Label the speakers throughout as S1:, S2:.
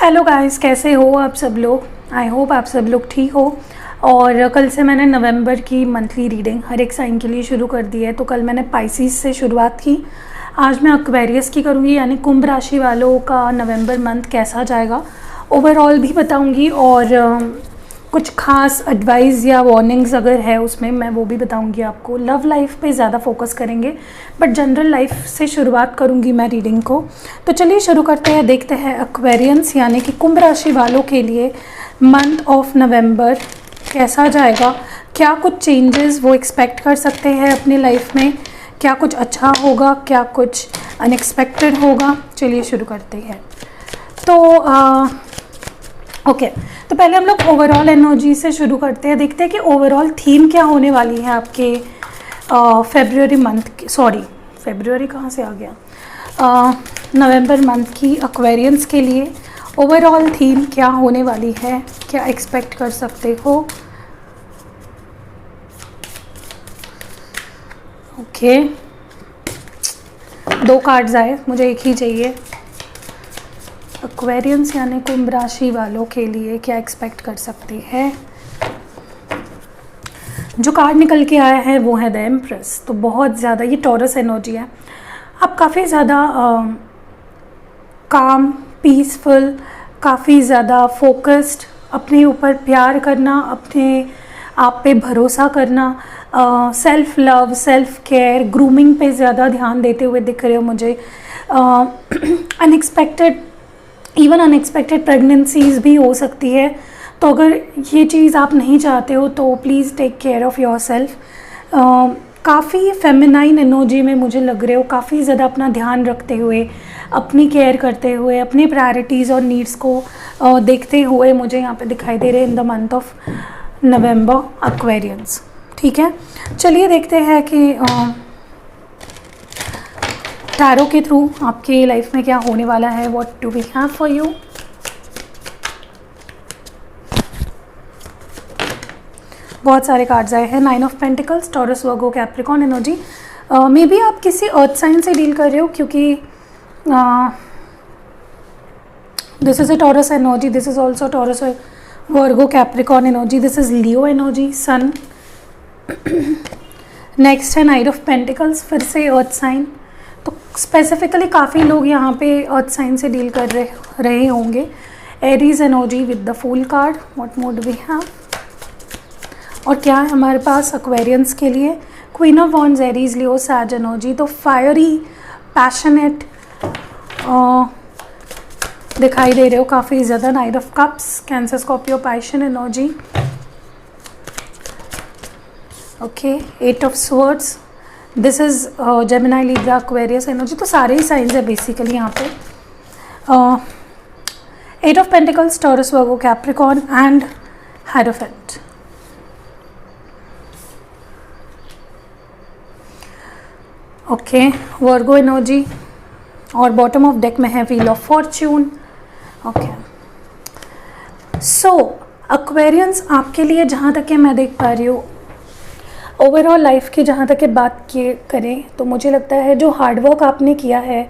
S1: Hello guys, कैसे हो आप सब लोग। आई होप आप सब लोग ठीक हो। और कल से मैंने नवंबर की मंथली रीडिंग हर एक साइन के लिए शुरू कर दी है। तो कल मैंने पाइसिस से शुरुआत की, आज मैं एक्वेरियस की करूँगी, यानी कुंभ राशि वालों का नवंबर मंथ कैसा जाएगा ओवरऑल भी बताऊँगी। और कुछ खास एडवाइस या वार्निंग्स अगर है उसमें मैं वो भी बताऊंगी आपको। लव लाइफ पे ज़्यादा फोकस करेंगे, बट जनरल लाइफ से शुरुआत करूंगी मैं रीडिंग को। तो चलिए शुरू करते हैं, देखते हैं एक्वेरियंस यानी कि कुंभ राशि वालों के लिए मंथ ऑफ नवंबर कैसा जाएगा, क्या कुछ चेंजेस वो एक्सपेक्ट कर सकते हैं अपनी लाइफ में, क्या कुछ अच्छा होगा, क्या कुछ अनएक्सपेक्टेड होगा। चलिए शुरू करते हैं। तो ओके, तो पहले हम लोग ओवरऑल एनर्जी से शुरू करते हैं, देखते हैं कि ओवरऑल थीम क्या होने वाली है आपके फेब्रुअरी मंथ की, सॉरी फेब्रुअरी कहाँ से आ गया, नवंबर मंथ की एक्वेरियंस के लिए ओवरऑल थीम क्या होने वाली है, क्या एक्सपेक्ट कर सकते हो। ओके, 2 कार्ड्स आए, मुझे एक ही चाहिए। एक्वेरियंस यानी कुंभ राशि वालों के लिए क्या एक्सपेक्ट कर सकते हैं। जो कार्ड निकल के आया है वो है द एम्प्रेस। तो बहुत ज़्यादा ये टॉरस एनर्जी है। आप काफ़ी ज़्यादा काम, पीसफुल, काफ़ी ज़्यादा फोकस्ड, अपने ऊपर प्यार करना, अपने आप पे भरोसा करना, self love, self care, grooming पे ज़्यादा ध्यान देते हुए दिख रहे हो मुझे। अनएक्सपेक्टेड प्रेगनेंसीज भी हो सकती है। तो अगर ये चीज़ आप नहीं चाहते हो तो please take care of yourself. काफ़ी फेमिनाइन एनर्जी में मुझे लग रहे हो, काफ़ी ज़्यादा अपना ध्यान रखते हुए, अपनी केयर करते हुए, अपनी प्रायोरिटीज़ और नीड्स को देखते हुए मुझे यहाँ पे दिखाई दे रहे हैं इन the month of November Aquarians. ठीक है, चलिए देखते हैं कि टैरो के थ्रू आपके लाइफ में क्या होने वाला है। What do we have for you. बहुत सारे कार्ड्स आए हैं। 9 of pentacles, Taurus, Virgo, Capricorn energy. Maybe आप किसी अर्थ साइन से डील कर रहे हो, क्योंकि this is a Taurus energy, this is also Taurus, Virgo, Capricorn energy, this is Leo energy, sun. Next है 9 ऑफ पेंटिकल्स, फिर से अर्थ साइन। तो स्पेसिफिकली काफ़ी लोग यहाँ पे अर्थ साइन से डील कर रहे होंगे। Aries energy with the fool card. What more do we have. और क्या है हमारे पास एक्वेरियंस के लिए। Queen of wands, Aries, Leo, Sag energy. तो फायरी, पैशनेट दिखाई दे रहे हो काफ़ी ज़्यादा। 9 of cups, cancer, Scorpio, passion energy. Okay, 8 of swords, this is Gemini, Libra, Aquarius energy. तो सारे ही साइंस है बेसिकली यहाँ पे। 8 of pentacles, Taurus, Virgo, Capricorn and hierophant. Okay, Virgo energy. और बॉटम ऑफ डेक में है wheel of Fortune. Okay, so Aquarians आपके लिए जहाँ तक है मैं देख पा रही हूँ, ओवरऑल लाइफ की जहाँ तक बात करें तो मुझे लगता है जो हार्डवर्क आपने किया है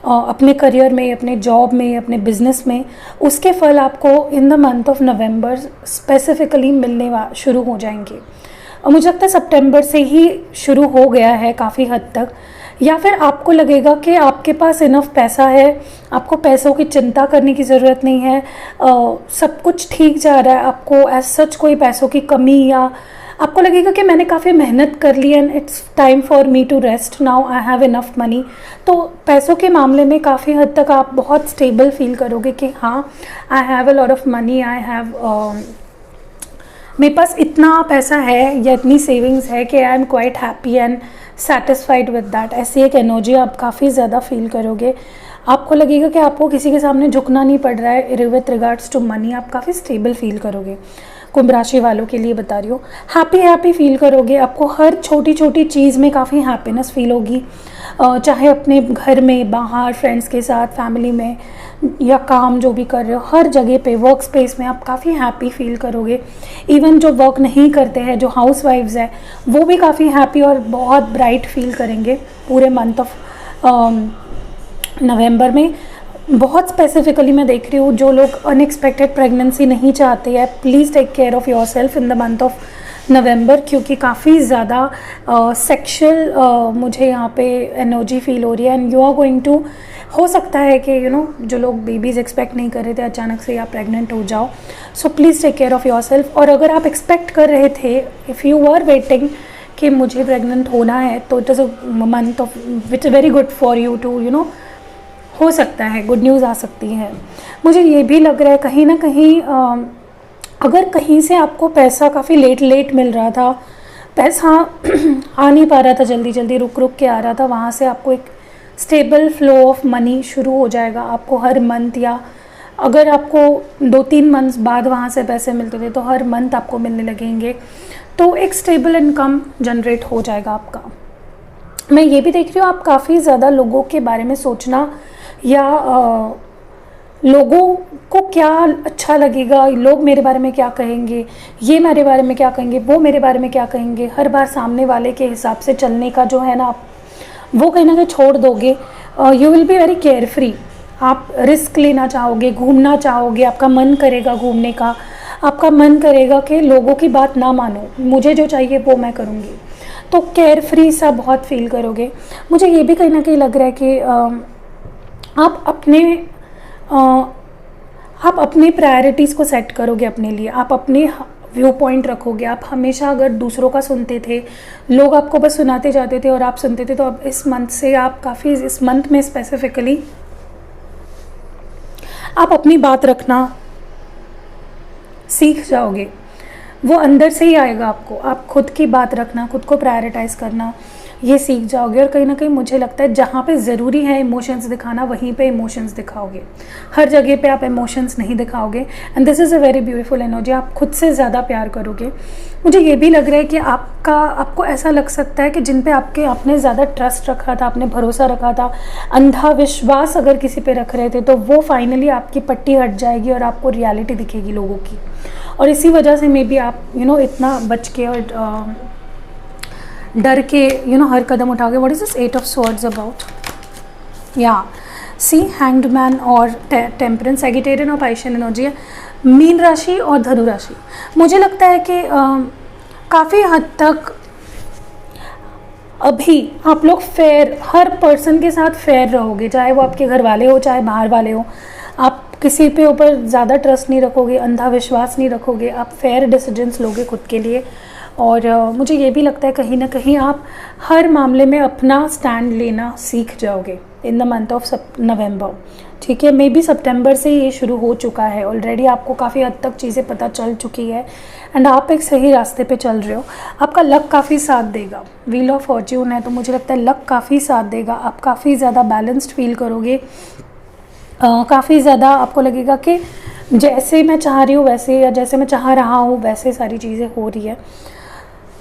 S1: अपने करियर में, अपने जॉब में, अपने बिजनेस में, उसके फल आपको इन the month of November specifically मिलने शुरू हो जाएंगे। और मुझे लगता है सितंबर से ही शुरू हो गया है काफ़ी हद तक। या फिर आपको लगेगा कि आपके पास इनफ पैसा है, आपको पैसों की चिंता करने की ज़रूरत नहीं है, सब कुछ ठीक जा रहा है, आपको एज सच कोई पैसों की कमी, या आपको लगेगा कि मैंने काफ़ी मेहनत कर ली and it's time for me to rest now, I have enough money. तो पैसों के मामले में काफ़ी हद तक आप बहुत स्टेबल फील करोगे कि हाँ, I have a lot of money, I have मेरे पास इतना पैसा है या इतनी सेविंग्स है कि I am quite happy and satisfied with that. ऐसी एक एनर्जी आप काफ़ी ज़्यादा फील करोगे। आपको लगेगा कि आपको किसी के सामने झुकना नहीं पड़ रहा है विद रिगार्ड्स टू मनी। आप काफ़ी स्टेबल फील करोगे। कुंभ राशि वालों के लिए बता रही हूँ, हैप्पी फील करोगे। आपको हर छोटी छोटी चीज़ में काफ़ी हैप्पीनेस फील होगी, चाहे अपने घर में, बाहर, फ्रेंड्स के साथ, फैमिली में, या काम जो भी कर रहे हो, हर जगह पे, वर्क स्पेस में आप काफ़ी हैप्पी फील करोगे। इवन जो वर्क नहीं करते हैं, जो हाउस वाइफ्स हैं, वो भी काफ़ी हैप्पी और बहुत ब्राइट फील करेंगे पूरे मंथ ऑफ नवंबर में। बहुत स्पेसिफिकली मैं देख रही हूँ जो लोग अनएक्सपेक्टेड प्रेगनेंसी नहीं चाहते हैं, please take care of yourself in the month of November, क्योंकि काफ़ी ज़्यादा सेक्शुअल मुझे यहाँ पे एनर्जी फील हो रही है। And you are going to, हो सकता है कि जो लोग बेबीज़ एक्सपेक्ट नहीं कर रहे थे अचानक से आप प्रेग्नेंट हो जाओ। So please take care of yourself. और अगर आप एक्सपेक्ट कर रहे थे, इफ़ यू आर वेटिंग कि मुझे प्रेग्नेंट होना है, तो it is a month of which is very good for you too हो सकता है गुड न्यूज़ आ सकती है। मुझे ये भी लग रहा है कहीं ना कहीं अगर कहीं से आपको पैसा काफ़ी लेट मिल रहा था, पैसा आ नहीं पा रहा था जल्दी जल्दी, रुक के आ रहा था, वहाँ से आपको एक स्टेबल फ्लो ऑफ मनी शुरू हो जाएगा आपको हर मंथ। या अगर आपको 2-3 मंथ्स बाद वहाँ से पैसे मिलते थे तो हर मंथ आपको मिलने लगेंगे, तो एक स्टेबल इनकम जनरेट हो जाएगा आपका। मैं ये भी देख रही हूँ आप काफ़ी ज़्यादा लोगों के बारे में सोचना, या लोगों को क्या अच्छा लगेगा, लोग मेरे बारे में क्या कहेंगे, ये मेरे बारे में क्या कहेंगे, वो मेरे बारे में क्या कहेंगे, हर बार सामने वाले के हिसाब से चलने का जो है ना, आप वो कहीं ना कहीं छोड़ दोगे। You will be very carefree. आप रिस्क लेना चाहोगे, घूमना चाहोगे, आपका मन करेगा घूमने का, आपका मन करेगा कि लोगों की बात ना मानो, मुझे जो चाहिए वो मैं करूँगी, तो केयरफ्री सा बहुत फील करोगे। मुझे ये भी कहीं ना कहीं लग रहा है कि आप अपने प्रायोरिटीज़ को सेट करोगे अपने लिए, आप अपने व्यू पॉइंट रखोगे। आप हमेशा अगर दूसरों का सुनते थे, लोग आपको बस सुनाते जाते थे और आप सुनते थे, तो अब इस मंथ से आप काफ़ी, इस मंथ में स्पेसिफिकली आप अपनी बात रखना सीख जाओगे। वो अंदर से ही आएगा आपको, आप खुद की बात रखना, खुद को प्रायोरिटाइज करना ये सीख जाओगे। और कहीं ना कहीं मुझे लगता है जहाँ पे ज़रूरी है इमोशंस दिखाना, वहीं पे इमोशंस दिखाओगे, हर जगह पे आप इमोशंस नहीं दिखाओगे। And this is a very beautiful energy. आप खुद से ज़्यादा प्यार करोगे। मुझे ये भी लग रहा है कि आपको ऐसा लग सकता है कि जिन पे आपने ज़्यादा ट्रस्ट रखा था, आपने भरोसा रखा था, अंधा विश्वास अगर किसी पे रख रहे थे, तो वो फाइनली आपकी पट्टी हट जाएगी और आपको रियलिटी दिखेगी लोगों की। और इसी वजह से मे बी आप इतना बच के और डर के हर कदम उठाओगे। What is this 8 of swords about? या सी हैंग्ड मैन और टेम्परेंस, सैजिटेरियन और पाइशियन एनर्जी है, मीन राशि और धनु राशि। मुझे लगता है कि काफ़ी हद तक अभी आप लोग फेयर, हर पर्सन के साथ फेयर रहोगे, चाहे वो आपके घर वाले हो चाहे बाहर वाले हो। आप किसी पे ऊपर ज़्यादा ट्रस्ट नहीं रखोगे, अंधा विश्वास नहीं रखोगे, आप फेयर डिसीजंस लोगे खुद के लिए। और मुझे ये भी लगता है कहीं ना कहीं आप हर मामले में अपना स्टैंड लेना सीख जाओगे इन द मंथ ऑफ नवंबर। ठीक है, मे बी सितंबर से ये शुरू हो चुका है ऑलरेडी, आपको काफ़ी हद तक चीज़ें पता चल चुकी है एंड आप एक सही रास्ते पे चल रहे हो। आपका लक काफ़ी साथ देगा, व्हील ऑफ फॉर्च्यून है, तो मुझे लगता है लक काफ़ी साथ देगा। आप काफ़ी ज़्यादा बैलेंस्ड फील करोगे, काफ़ी ज़्यादा आपको लगेगा कि जैसे मैं चाह रही हूँ वैसे, या जैसे मैं चाह रहा हूँ वैसे सारी चीज़ें हो रही है।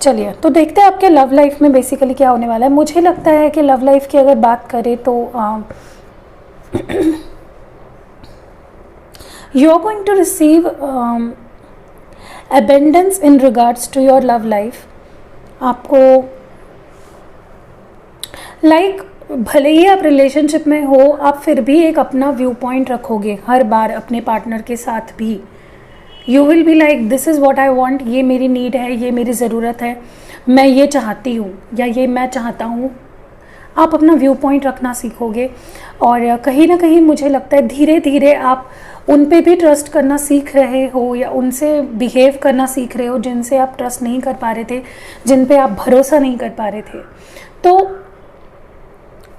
S1: चलिए तो देखते हैं आपके लव लाइफ में बेसिकली क्या होने वाला है। मुझे लगता है कि लव लाइफ की अगर बात करें तो you are going to receive abundance in regards to your love life. आपको भले ही आप रिलेशनशिप में हो, आप फिर भी एक अपना व्यू पॉइंट रखोगे हर बार अपने पार्टनर के साथ भी। You will be like this is what I want, ये मेरी नीड है, ये मेरी ज़रूरत है, मैं ये चाहती हूँ या ये मैं चाहता हूँ। आप अपना व्यू पॉइंट रखना सीखोगे और कहीं ना कहीं मुझे लगता है धीरे धीरे आप उन पे भी ट्रस्ट करना सीख रहे हो, या उनसे बिहेव करना सीख रहे हो जिनसे आप ट्रस्ट नहीं कर पा रहे थे, जिन पे आप भरोसा नहीं कर पा रहे थे। तो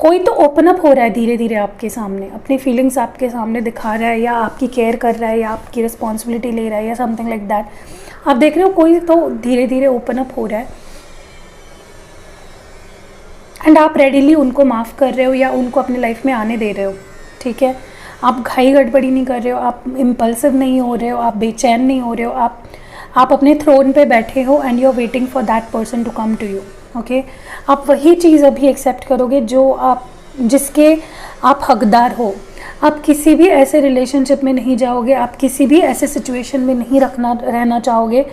S1: कोई तो ओपन अप हो रहा है धीरे धीरे आपके सामने, अपनी फीलिंग्स आपके सामने दिखा रहा है, या आपकी केयर कर रहा है, या आपकी रिस्पॉन्सिबिलिटी ले रहा है, या समथिंग लाइक दैट। आप देख रहे हो कोई तो धीरे धीरे ओपन अप हो रहा है एंड आप रेडीली उनको माफ़ कर रहे हो या उनको अपनी लाइफ में आने दे रहे हो। ठीक है, आप घाई गड़बड़ी नहीं कर रहे हो, आप इम्पल्सिव नहीं हो रहे हो, आप बेचैन नहीं हो रहे हो, आप अपने थ्रोन पे बैठे हो and you are waiting for that person to come to you. Okay, आप वही चीज़ अभी एक्सेप्ट करोगे जिसके आप हकदार हो। आप किसी भी ऐसे रिलेशनशिप में नहीं जाओगे, आप किसी भी ऐसे सिचुएशन में नहीं रहना चाहोगे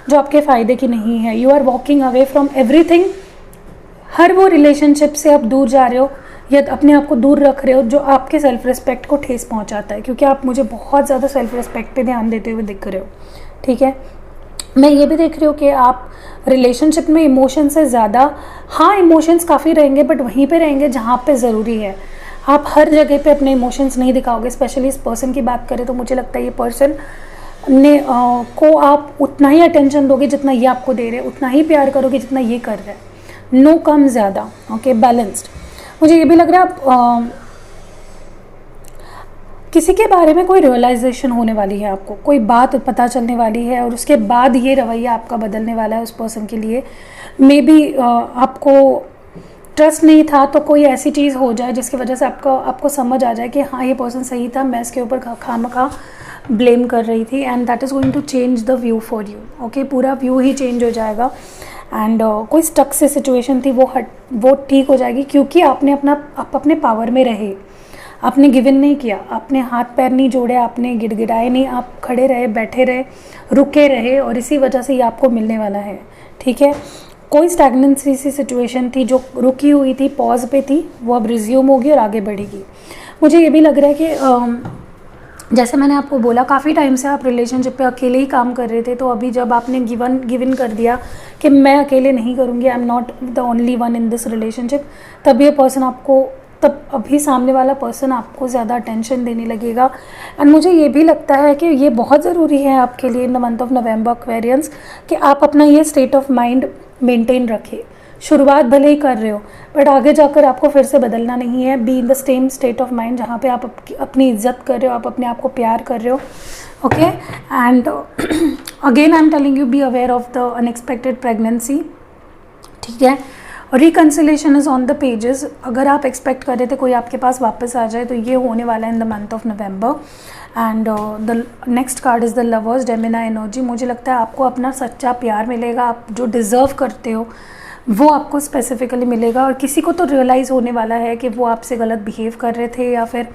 S1: जो आपके फ़ायदे की नहीं है। You are walking away from everything. हर वो रिलेशनशिप से आप दूर जा रहे हो या अपने आप को दूर रख रहे हो जो आपके सेल्फ रिस्पेक्ट को ठेस पहुंचाता है, क्योंकि आप मुझे बहुत ज़्यादा सेल्फ रिस्पेक्ट पे ध्यान देते हुए दिख रहे हो, ठीक है। मैं ये भी देख रही हूँ कि आप रिलेशनशिप में इमोशन से ज़्यादा, हाँ इमोशंस काफ़ी रहेंगे बट वहीं पे रहेंगे जहाँ पे ज़रूरी है। आप हर जगह पे अपने इमोशंस नहीं दिखाओगे। स्पेशली इस पर्सन की बात करें तो मुझे लगता है ये पर्सन ने को आप उतना ही अटेंशन दोगे जितना ये आपको दे रहे हैं, उतना ही प्यार करोगे जितना ये कर रहे हैं, नो कम ज़्यादा, ओके, बैलेंस्ड। मुझे ये भी लग रहा है आप किसी के बारे में कोई रियलाइजेशन होने वाली है, आपको कोई बात पता चलने वाली है और उसके बाद ये रवैया आपका बदलने वाला है उस पर्सन के लिए। मे बी आपको ट्रस्ट नहीं था तो कोई ऐसी चीज़ हो जाए जिसकी वजह से आपको समझ आ जाए कि हाँ ये पर्सन सही था, मैं इसके ऊपर खामखा ब्लेम कर रही थी, and that is going to change the view for you, okay. पूरा व्यू ही चेंज हो जाएगा एंड कोई स्टक से सिचुएशन थी वो ठीक हो जाएगी, क्योंकि आप अपने पावर में रहे, आपने गिवन नहीं किया, आपने हाथ पैर नहीं जोड़े, आपने गिड़गिड़ाए नहीं, आप खड़े रहे, बैठे रहे, रुके रहे, और इसी वजह से ये आपको मिलने वाला है, ठीक है। कोई स्टैग्नेंसी सी सिचुएशन थी जो रुकी हुई थी, पॉज पे थी, वो अब रिज्यूम होगी और आगे बढ़ेगी। मुझे ये भी लग रहा है कि जैसे मैंने आपको बोला काफ़ी टाइम से आप रिलेशनशिप पे अकेले ही काम कर रहे थे, तो अभी जब आपने गिवन कर दिया कि मैं अकेले नहीं करूँगी, I am not the only one in this relationship, तब ये पर्सन आपको, तब अभी सामने वाला पर्सन आपको ज़्यादा अटेंशन देने लगेगा। एंड मुझे ये भी लगता है कि ये बहुत ज़रूरी है आपके लिए इन the month of November Aquarians, कि आप अपना ये स्टेट ऑफ माइंड मेंटेन रखें। शुरुआत भले ही कर रहे हो बट आगे जाकर आपको फिर से बदलना नहीं है। Be in the same state of mind जहाँ पे आप अपनी इज्जत कर रहे हो, आप अपने आप को प्यार कर रहे हो, okay. And again I am telling you, be aware of the unexpected pregnancy, ठीक है। Reconciliation is on the pages. अगर आप एक्सपेक्ट कर रहे थे कोई आपके पास वापस आ जाए तो ये होने वाला है इन the month of November. And the next card is the lovers, Gemini energy. मुझे लगता है आपको अपना सच्चा प्यार मिलेगा, आप जो डिज़र्व करते हो वो आपको स्पेसिफिकली मिलेगा, और किसी को तो रियलाइज़ होने वाला है कि वो आपसे गलत बिहेव कर रहे थे, या फिर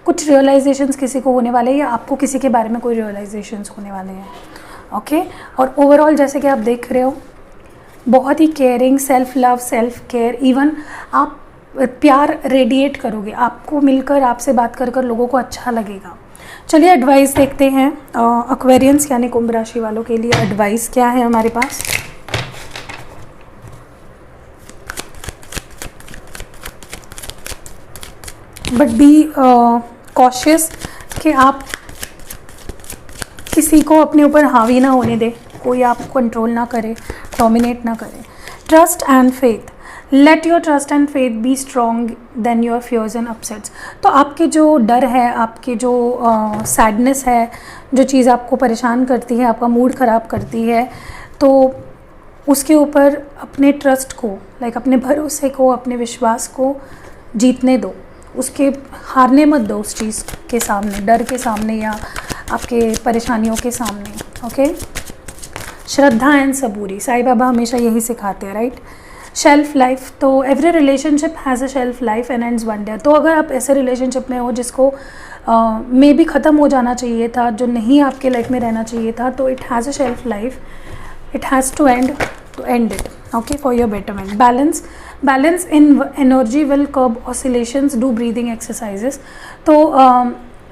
S1: कुछ रियलाइजेशंस किसी को होने वाले हैं, या आपको किसी के बारे में कोई रियलाइजेशंस होने वाले हैं, ओके। और ओवरऑल जैसे कि आप देख रहे हो बहुत ही caring, self love, self care, even आप प्यार रेडिएट करोगे, आपको मिलकर, आपसे बात कर कर लोगों को अच्छा लगेगा। चलिए एडवाइस देखते हैं एक्वेरियंस यानी कुंभ राशि वालों के लिए एडवाइस क्या है हमारे पास। बट बी कॉशियस कि आप किसी को अपने ऊपर हावी ना होने दें, कोई आपको कंट्रोल ना करे, डोमिनेट ना करे। Trust and faith, let your trust and faith be strong then your fears and upsets. तो आपके जो डर है, आपके जो सैडनेस है, जो चीज़ आपको परेशान करती है, आपका मूड ख़राब करती है, तो उसके ऊपर अपने ट्रस्ट को, लाइक अपने भरोसे को, अपने विश्वास को जीतने दो, उसके हारने मत दो उस चीज़ के सामने, डर के सामने या आपके परेशानियों के सामने, ओके। श्रद्धा एंड सबूरी, साईं बाबा हमेशा यही सिखाते हैं, राइट। शेल्फ लाइफ, तो every relationship has a shelf life and ends one day. तो अगर आप ऐसे रिलेशनशिप में हो जिसको मे बी ख़त्म हो जाना चाहिए था, जो नहीं आपके लाइफ में रहना चाहिए था, तो it has a shelf life, it has to end it, okay, for your betterment. Balance in energy will curb oscillations, do breathing exercises. तो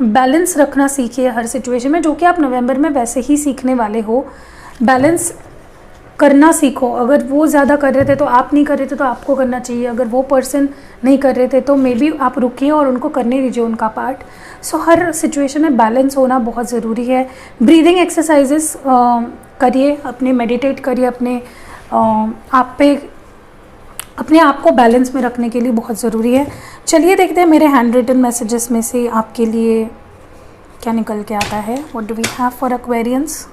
S1: बैलेंस रखना सीखिए हर सिचुएशन में, जो कि आप नवंबर में वैसे ही सीखने वाले हो। बैलेंस करना सीखो। अगर वो ज़्यादा कर रहे थे तो आप नहीं कर रहे थे तो आपको करना चाहिए, अगर वो पर्सन नहीं कर रहे थे तो मे बी आप रुकिए और उनको करने दीजिए उनका पार्ट। सो हर सिचुएशन में बैलेंस होना बहुत ज़रूरी है। ब्रीदिंग एक्सरसाइजेस करिए, अपने मेडिटेट करिए, अपने आप को बैलेंस में रखने के लिए बहुत ज़रूरी है। चलिए देखते हैं मेरे हैंड रिटन मैसेजेस में से आपके लिए क्या निकल के आता है। What do we have for Aquarians.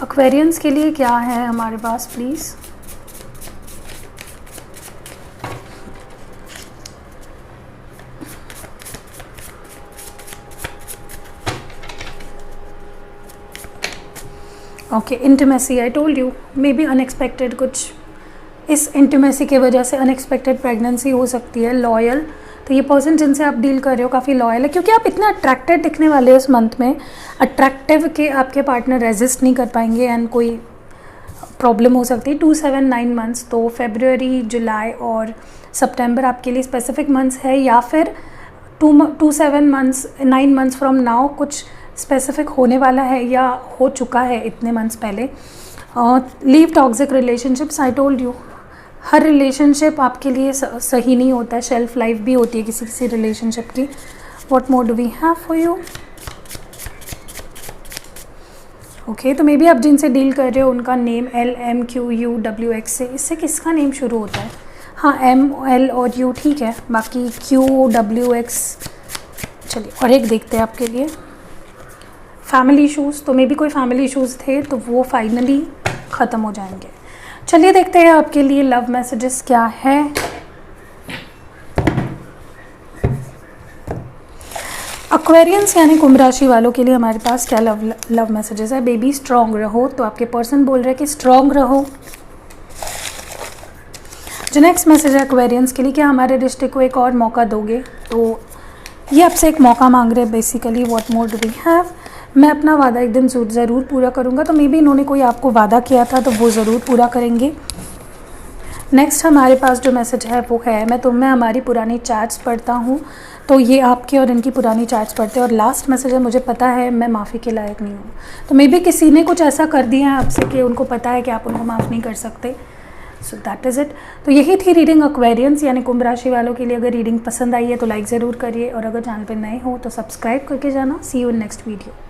S1: Aquarians के लिए क्या है हमारे पास please. Okay, intimacy, I told you may be unexpected, कुछ इस इंटीमेसी की वजह से अनएक्सपेक्टेड प्रेगनेंसी हो सकती है। लॉयल, तो ये पर्सन जिनसे आप डील कर रहे हो काफ़ी लॉयल है, क्योंकि आप इतना अट्रैक्टेड दिखने वाले हो इस मंथ में, अट्रैक्टिव के आपके पार्टनर रेजिस्ट नहीं कर पाएंगे एंड कोई प्रॉब्लम हो सकती है। 2-7-9 मंथ्स, तो फरवरी, जुलाई और सितंबर आपके लिए स्पेसिफिक मंथ्स है, या फिर 9 मंथ्स फ्रॉम नाउ कुछ स्पेसिफिक होने वाला है या हो चुका है इतने मंथ्स पहले। Leave toxic relationships, I told you her relationship आपके लिए सही नहीं होता है, शेल्फ लाइफ भी होती है किसी किसी रिलेशनशिप की। What more do we have for you? Okay, तो मे बी आप जिनसे डील कर रहे हो उनका नेम LMQUWX से, इससे किसका नेम शुरू होता है? हाँ, ML और U ठीक है, बाकी QWX। चलिए और एक देखते हैं आपके लिए, फैमिली इशूज़। तो मे बी कोई फैमिली इशूज़ थे तो वो फाइनली ख़त्म हो जाएंगे। चलिए देखते हैं आपके लिए लव मैसेजेस क्या है। एक्वेरियंस यानी कुंभ राशि वालों के लिए हमारे पास क्या लव मैसेजेस है। बेबी स्ट्रॉन्ग रहो, तो आपके पर्सन बोल रहे हैं कि स्ट्रॉन्ग रहो। जो नेक्स्ट मैसेज है एक्वेरियंस के लिए, क्या हमारे रिश्ते को एक और मौका दोगे? तो ये आपसे एक मौका मांग रहे हैं basically. What more do we have? मैं अपना वादा एक दिन ज़रूर पूरा करूँगा। तो मे बी इन्होंने कोई आपको वादा किया था तो वो ज़रूर पूरा करेंगे। नेक्स्ट हमारे पास जो मैसेज है वो है, मैं हमारी पुरानी चैट्स पढ़ता हूँ। तो ये आपके और इनकी पुरानी चैट्स पढ़ते हैं। और लास्ट मैसेज है, मुझे पता है मैं माफ़ी के लायक नहीं हूँ। तो मे बी किसी ने कुछ ऐसा कर दिया है आपसे कि उनको पता है कि आप उनको माफ़ नहीं कर सकते। So that is it. तो यही थी रीडिंग एक्वेरियंस यानी कुंभ राशि वालों के लिए। अगर रीडिंग पसंद आई है तो लाइक ज़रूर करिए, और अगर चैनल पर नए हो तो सब्सक्राइब करके जाना। सी यू इन नेक्स्ट वीडियो।